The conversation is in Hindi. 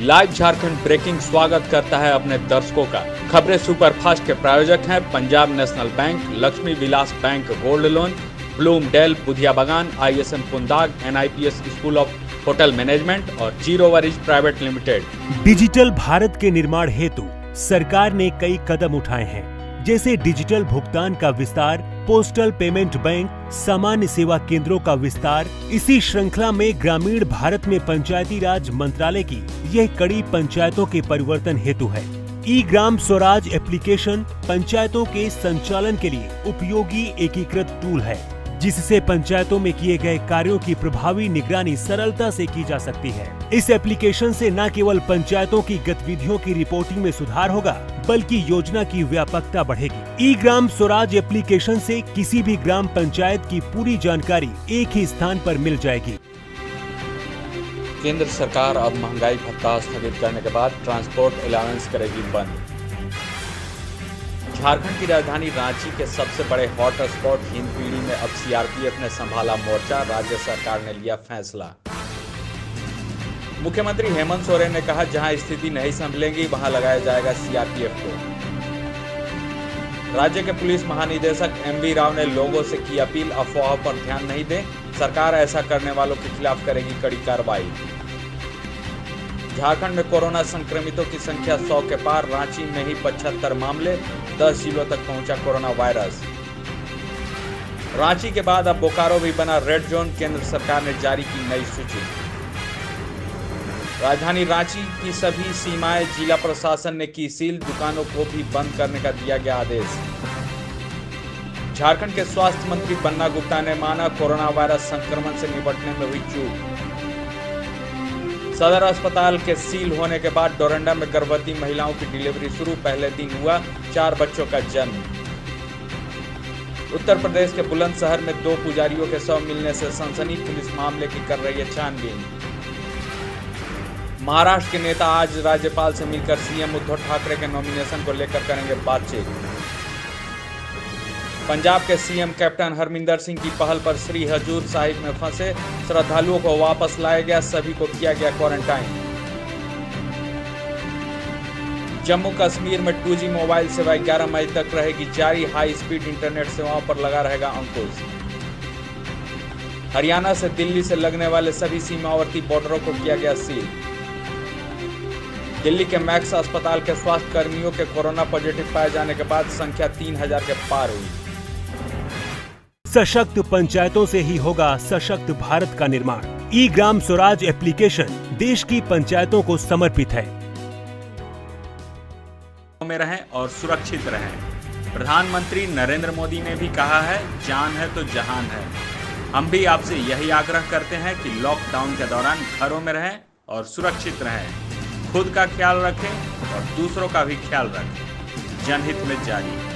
लाइव झारखंड ब्रेकिंग स्वागत करता है अपने दर्शकों का। खबरें सुपरफास्ट के प्रायोजक हैं Punjab national bank, Lakshmi Vilas bank gold loan, Bloomdale Budhia Bagan, ISM Pundag, NIPS school of hotel management और जीरो वरिज प्राइवेट लिमिटेड। डिजिटल भारत के निर्माण हेतु सरकार ने कई कदम उठाए हैं, जैसे डिजिटल भुगतान का विस्तार, पोस्टल पेमेंट बैंक, सामान्य सेवा केंद्रों का विस्तार। इसी श्रृंखला में ग्रामीण भारत में पंचायती राज मंत्रालय की यह कड़ी पंचायतों के परिवर्तन हेतु है। ई ग्राम स्वराज एप्लीकेशन पंचायतों के संचालन के लिए उपयोगी एकीकृत टूल है, जिससे पंचायतों में किए गए कार्यों की प्रभावी निगरानी सरलता से की जा सकती है। इस एप्लीकेशन से न केवल पंचायतों की गतिविधियों की रिपोर्टिंग में सुधार होगा, बल्कि योजना की व्यापकता बढ़ेगी। ई ग्राम स्वराज एप्लीकेशन से किसी भी ग्राम पंचायत की पूरी जानकारी एक ही स्थान पर मिल जाएगी। केंद्र सरकार अब महंगाई भत्ता स्थगित करने के बाद ट्रांसपोर्ट अलाउंस करेगी बंद। झारखंड की राजधानी रांची के सबसे बड़े हॉट स्पॉट हिंदपीढ़ी में अब CRPF ने संभाला मोर्चा, राज्य सरकार ने लिया फैसला। मुख्यमंत्री हेमंत सोरेन ने कहा, जहां स्थिति नहीं संभलेगी वहां लगाया जाएगा CRPF को। राज्य के पुलिस महानिदेशक MV राव ने लोगों से की अपील, अफवाह पर ध्यान नहीं दें, सरकार ऐसा करने वालों के खिलाफ करेगी कड़ी कार्रवाई। झारखंड में कोरोना संक्रमितों की संख्या 100 के पार, रांची में ही 75 मामले, 10 जिलों तक पहुंचा कोरोना वायरस। रांची के बाद अब बोकारो भी बना रेड जोन, केंद्र सरकार ने जारी की नई सूची। राजधानी रांची की सभी सीमाएं जिला प्रशासन ने की सील, दुकानों को भी बंद करने का दिया गया आदेश। झारखंड के स्वास्थ्य मंत्री बन्ना गुप्ता ने माना, कोरोना वायरस संक्रमण से निपटने में हुई चूक। सदर अस्पताल के सील होने के बाद डोरंडा में गर्भवती महिलाओं की डिलीवरी शुरू, पहले दिन हुआ 4 बच्चों का जन्म। उत्तर प्रदेश के बुलंदशहर में 2 पुजारियों के शव मिलने से सनसनी, पुलिस मामले की कर रही है छानबीन। महाराष्ट्र के नेता आज राज्यपाल से मिलकर CM उद्धव ठाकरे के नॉमिनेशन को लेकर करेंगे बातचीत। पंजाब के CM कैप्टन हरमिंदर सिंह की पहल पर श्री हजूर साहिब में फंसे श्रद्धालुओं को वापस लाया गया, सभी को किया गया क्वारंटाइन। जम्मू कश्मीर में 2G मोबाइल सेवा 11 मई तक रहेगी जारी, हाई स्पीड इंटरनेट सेवाओं पर लगा रहेगा अंकुश। हरियाणा से दिल्ली से लगने वाले सभी सीमावर्ती बॉर्डरों को किया गया सील। दिल्ली के मैक्स अस्पताल के स्वास्थ्य कर्मियों के कोरोना पॉजिटिव पाए जाने के बाद संख्या 3000 के पार हुई। सशक्त पंचायतों से ही होगा सशक्त भारत का निर्माण। ई ग्राम स्वराज एप्लीकेशन देश की पंचायतों को समर्पित है। में रहें और सुरक्षित रहें। प्रधानमंत्री नरेंद्र मोदी ने भी कहा है, जान है तो जहान है। हम भी आपसे यही आग्रह करते हैं कि लॉकडाउन के दौरान घरों में रहें और सुरक्षित रहें। खुद का ख्याल रखें और दूसरों का भी ख्याल रखें। जनहित में जारी।